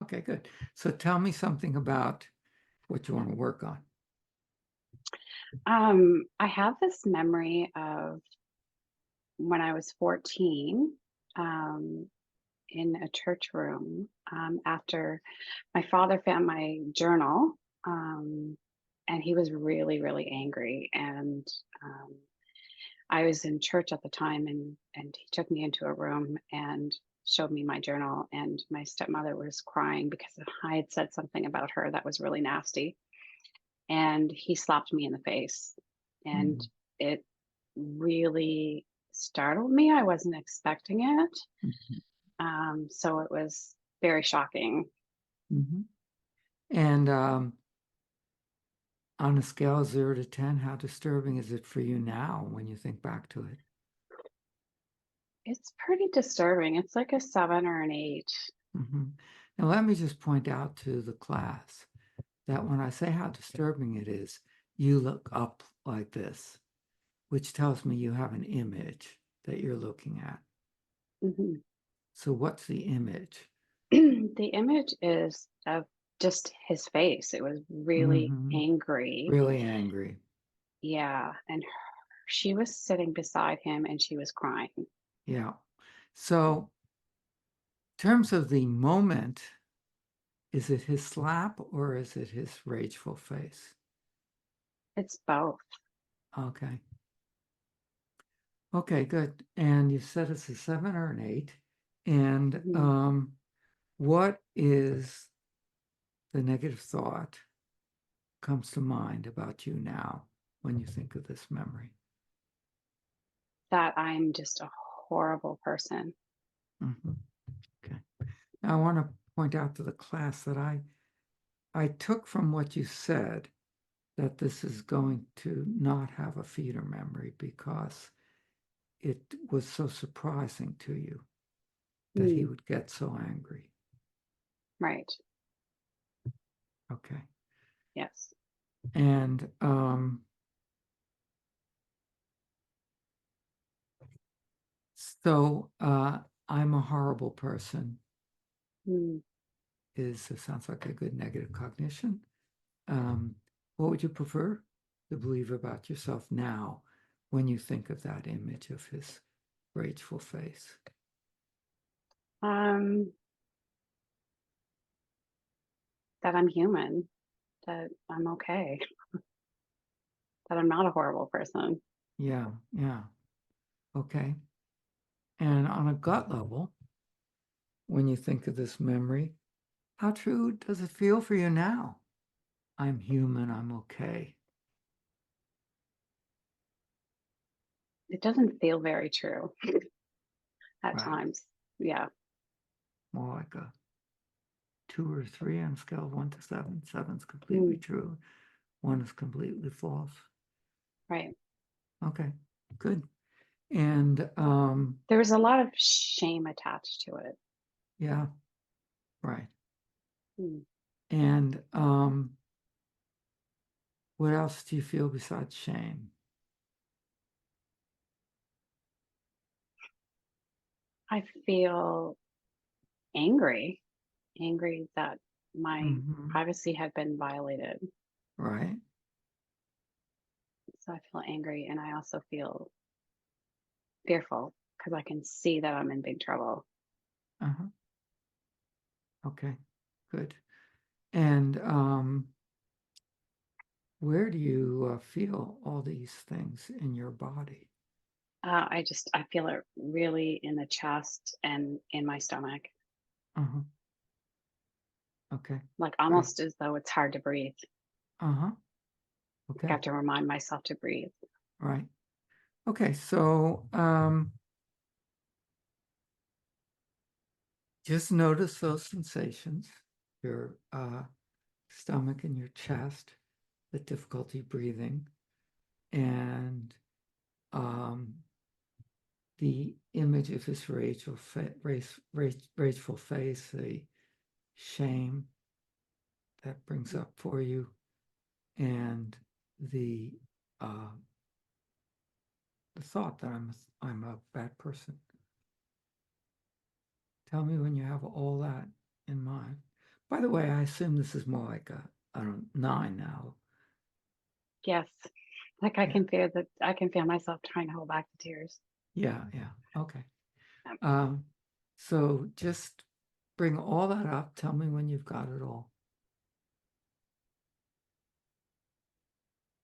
Okay, good. So tell me something about what you want to work on. I have this memory of when I was 14, um, in a church room, after my father found my journal, and he was really, really angry. And um, I was in church at the time, and he took me into a room and showed me my journal. And my stepmother was crying because I had said something about her that was really nasty. And he slapped me in the face, and Mhm. it really startled me. I wasn't expecting it. Mhm. So it was very shocking. Mhm. And on a scale of 0 to 10, how disturbing is it for you now when you think back to it? It's pretty disturbing. It's like a 7 or an 8. Mhm. Now, let me just point out to the class that when I say how disturbing it is, you look up like this, which tells me you have an image that you're looking at. Mhm. So what's the image? The image is of just his face. It was really Hmm. angry. Really angry. Yeah. And she was sitting beside him and she was crying. Yeah. So, in terms of the moment, is it his slap or is it his rageful face? It's both. Okay. Okay, good. And you said it's a 7 or an 8. And Mhm. what is the negative thought comes to mind about you now when you think of this memory? That I'm just a horrible person. Mhm. Okay. Now I want to point out to the class that I took from what you said that this is going to not have a feeder memory because it was so surprising to you that he Mm, would get so angry. right. Okay. Yes. And so I'm a horrible person Mm. sounds like a good negative cognition. Um, what would you prefer to believe about yourself now when you think of that image of his rageful face? Um, that I'm human, that I'm okay, that I'm not a horrible person. Yeah, yeah. Okay. And on a gut level, when you think of this memory, how true does it feel for you now? I'm human, I'm okay. It doesn't feel very true at Right. times. Yeah. More like a 2 or 3 on a scale of 1 to 7. Seven's completely Mm, true. One is completely false. right. Okay, good. And There was a lot of shame attached to it. yeah, right. Mm. And what else do you feel besides shame? I feel angry, angry that my Hmm. privacy had been violated. Right. So I feel angry, and I also feel fearful because I can see that I'm in big trouble. Uh-huh. Okay, good. And where do you feel all these things in your body? I feel it really in the chest and in my stomach, Uh-huh. Okay, like great. almost as though it's hard to breathe. Uh-huh. Like I Okay, have to remind myself to breathe. right. Okay, so just notice those sensations, your stomach and your chest, the difficulty breathing, and um, the image of his rageful face, the shame that brings up for you, and the uh, the thought that I'm a bad person. Tell me when you have all that in mind. By the way, I assume this is more like a, I don't, 9 now. Yes. Like I Yeah. can feel that I can feel myself trying to hold back the tears. Yeah, yeah, okay. Yeah. So just bring all that up. Tell me when you've got it all.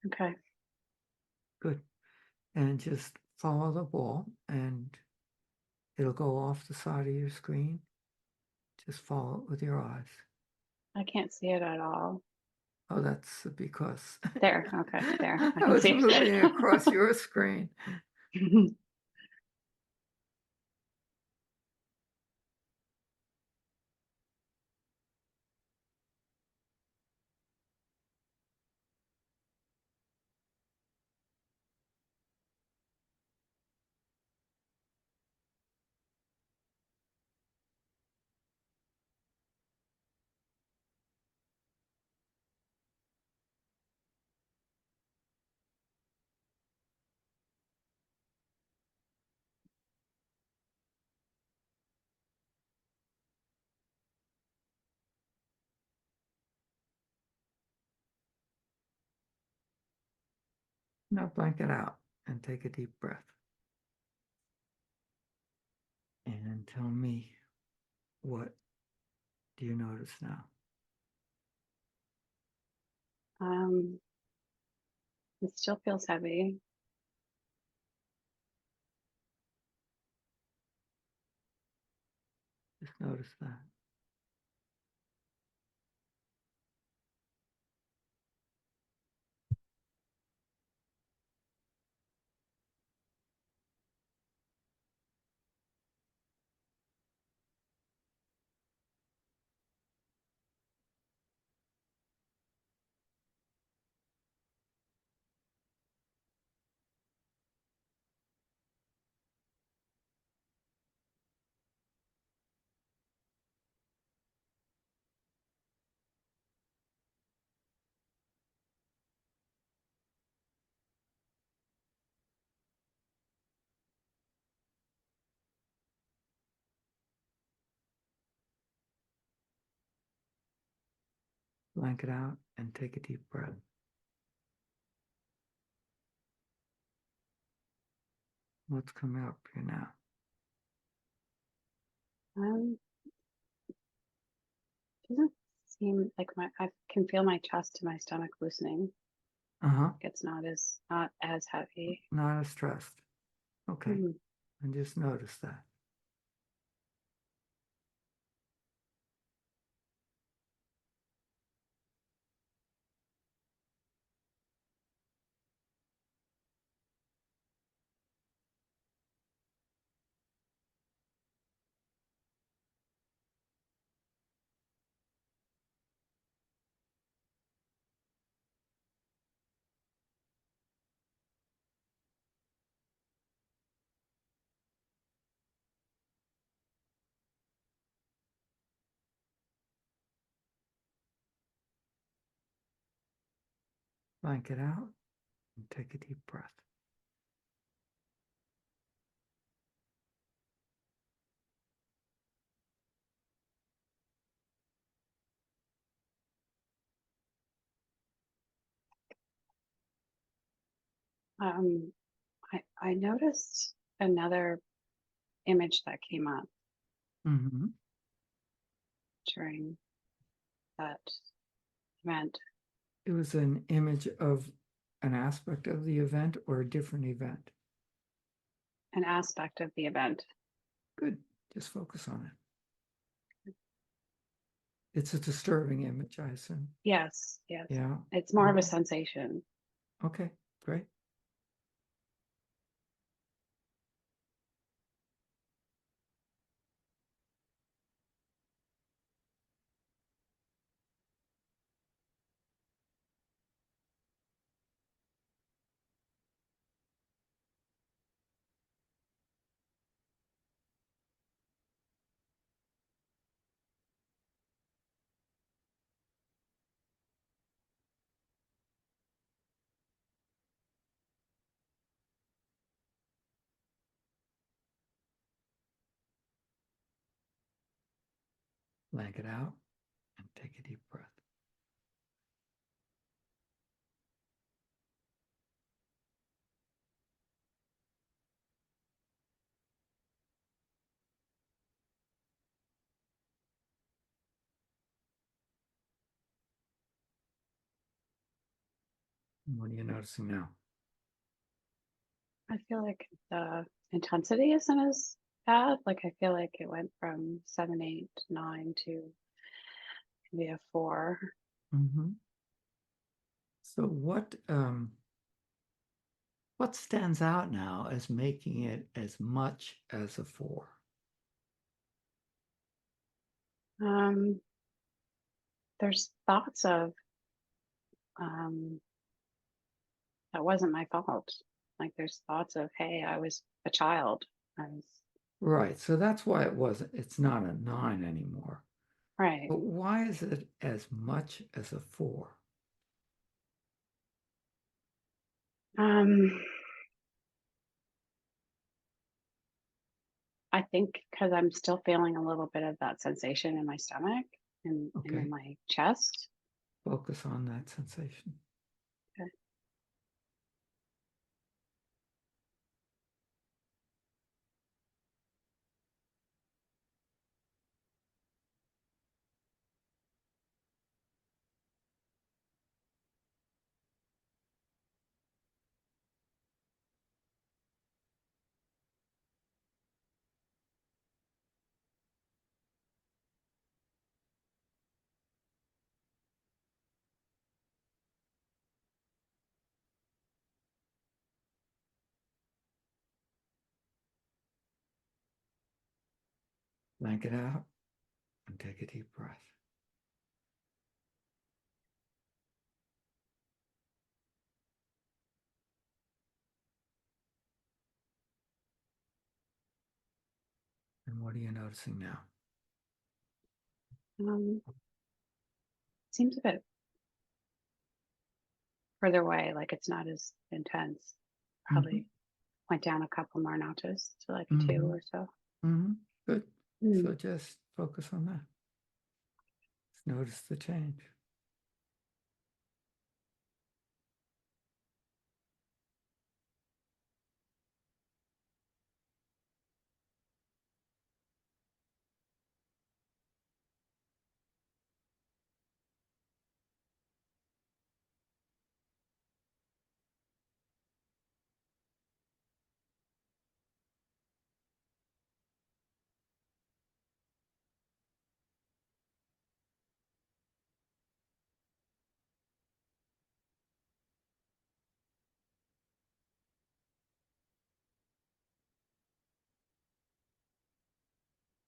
Okay. Good. And just follow the ball and it'll go off the side of your screen. Just follow it with your eyes. I can't see it at all. Oh, that's because There. Okay. There. I I can was see moving it across it. your screen. Now blank it out and take a deep breath. And tell me, what do you notice now? um, it still feels heavy. Just notice that. Blank it out and take a deep breath. What's coming up here now? Um, doesn't seem like I can feel my chest and my stomach loosening. Uh-huh. It's not as heavy. Not as stressed. Okay. Mhm. And just notice that. Blank it out and take a deep breath. Um, I noticed another image that came up Mm-hmm. during that event. It was an image of an aspect of the event or a different event. An aspect of the event. Good. Just focus on it. It's a disturbing image, I assume. Yes, yes. Yeah. It's more of a Okay. sensation. Okay, great. Blank it out And take a deep breath. And what are you noticing now? I feel like the intensity isn't as bad. Like I feel like it went from 7, 8, 9 to maybe a 4. Mm-hmm. So what stands out now as making it as much as a 4? Um, there's thoughts of um, that wasn't my fault. Like there's thoughts of, hey, I was a child. I was Right. So that's why it's not a 9 anymore. right. But why is it as much as a 4? Um, I think because I'm still feeling a little bit of that sensation in my stomach and in Okay. my chest. Focus on that sensation. Okay. Blank it out and take a deep breath. And what are you noticing now? Um, seems a bit further away, like it's not as intense. Mm-hmm. Probably went down a couple more notches to like a 2 Mm-hmm. or so. Mm-hmm. Good. Mm. So just focus on that. Just notice the change.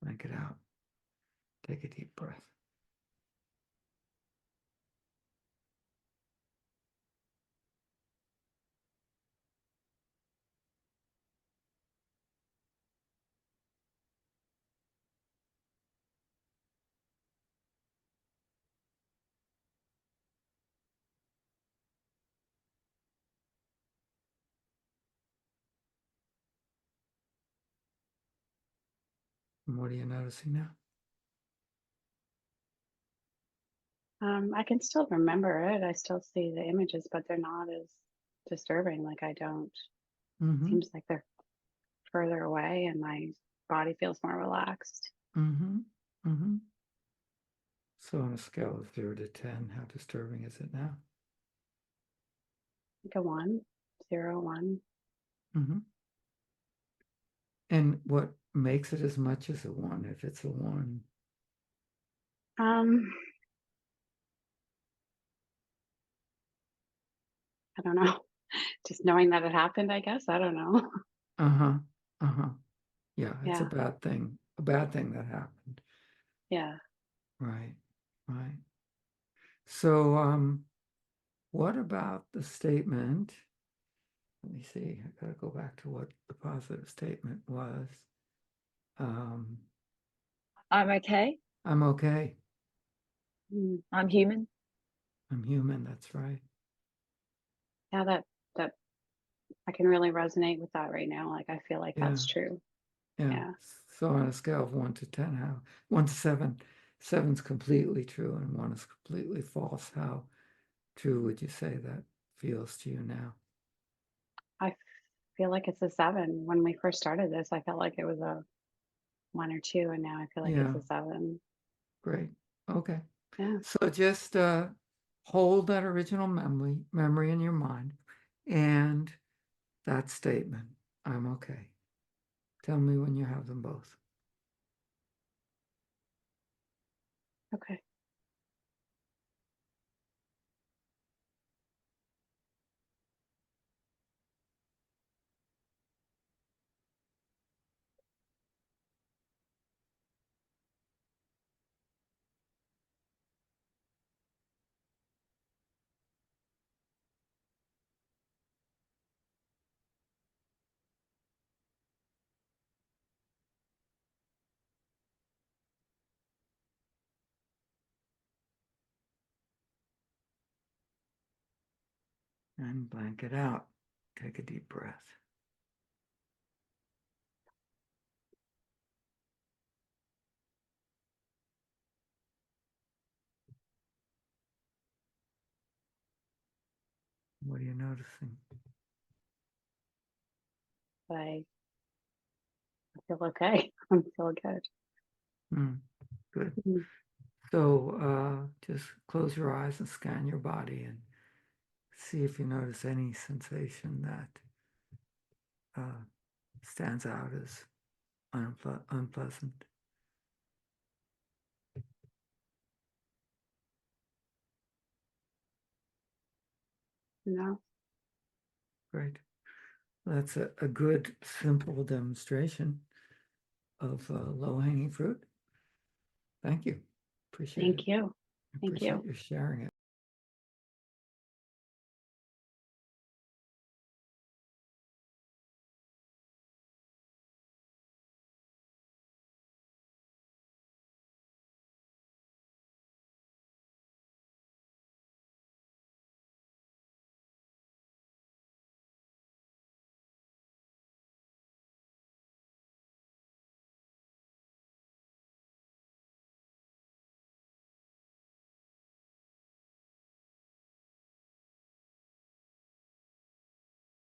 Blank it out. Take a deep breath. And what are you noticing now? I can still remember it. I still see the images, but they're not as disturbing. Like I don't. Mm-hmm. Seems like they're further away, and my body feels more relaxed. Mm-hmm. Mm-hmm. So on a scale of 0 to 10, how disturbing is it now? Like a 1, 0, 1. Mm-hmm. And what makes it as much as a 1 if it's a 1? Um, I don't know. Just knowing that it happened, I guess. I don't know. Uh-huh. Uh-huh. Yeah, it's Yeah. a bad thing that happened. Yeah. Right. Right. So what about the statement? Let me see. I gotta go back to what the positive statement was. Um, I'm okay. I'm okay. Mm. I'm human. I'm human. That's right. Yeah, that I can really resonate with that right now. Like I feel like Yeah. that's true. Yeah. Yeah. So on a scale of 1 to 10, 1 to 7, seven's completely true and one is completely false, how true would you say that feels to you now? I feel like it's a 7. When we first started this, I felt like it was a 1 or 2, and now I feel like it's Yeah, a 7. great. Okay. Yeah. So just hold that original memory in your mind and that statement, I'm okay. Tell me when you have them both. Okay. And blank it out. Take a deep breath. What are you noticing? I feel okay. I'm feeling good. Good. Mhm. So just close your eyes and scan your body and see if you notice any sensation that stands out as unpleasant. No, Great. That's a good, simple demonstration of low-hanging fruit. Thank you. Appreciate it. thank you. Thank Appreciate you. you sharing it.